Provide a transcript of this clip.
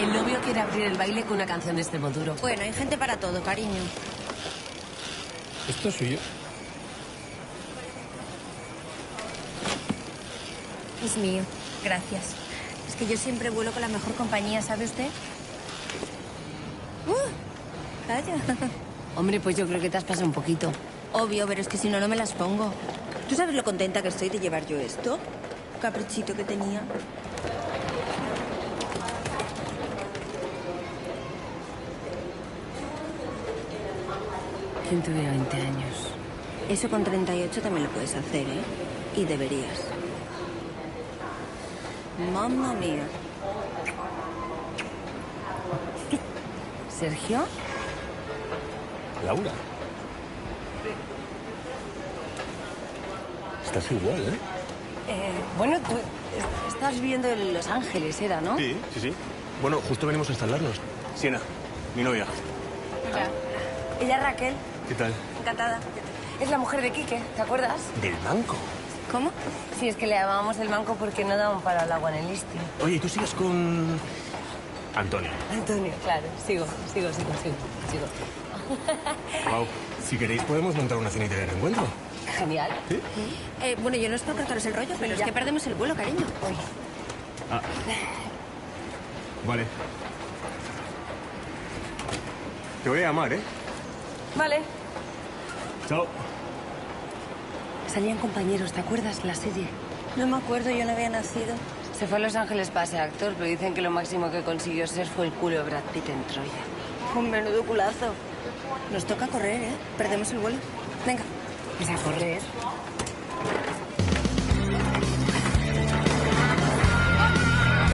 El novio quiere abrir el baile con una canción de Extremoduro. Bueno, hay gente para todo, cariño. ¿Esto es suyo? Es mío, gracias. Es que yo siempre vuelo con la mejor compañía, ¿sabe usted? Calla. Hombre, pues yo creo que te has pasado un poquito. Obvio, pero es que si no, no me las pongo. ¿Tú sabes lo contenta que estoy de llevar yo esto? Caprichito que tenía. ¿Quién tuviera 20 años? Eso con 38 también lo puedes hacer, ¿eh? Y deberías. Mamma mía. ¿Sergio? Laura. Estás igual, ¿eh? Bueno, tú estás viviendo en Los Ángeles, era, ¿no? Sí, sí, sí. Bueno, justo venimos a instalarnos. Siena, mi novia. Hola. Ella es Raquel. ¿Qué tal? Encantada. Es la mujer de Quique, ¿te acuerdas? ¿Del banco? ¿Cómo? Sí, es que le llamábamos el banco porque no daban para el agua en el listing. Oye, ¿y tú sigues con Antonio? Antonio, claro. Sigo. Wow. Si queréis podemos montar una cenita de reencuentro. Genial. ¿Sí? Bueno, yo no es por cortaros el rollo, pero es que perdemos el vuelo, cariño. Ah. Vale. Te voy a llamar, ¿eh? Vale. Chao. Salían compañeros, ¿te acuerdas? La serie. No me acuerdo, yo no había nacido. Se fue a Los Ángeles para ser actor, pero dicen que lo máximo que consiguió ser fue el culo de Brad Pitt en Troya. Un menudo culazo. Nos toca correr, ¿eh? Perdemos el vuelo. Venga. Pues a correr.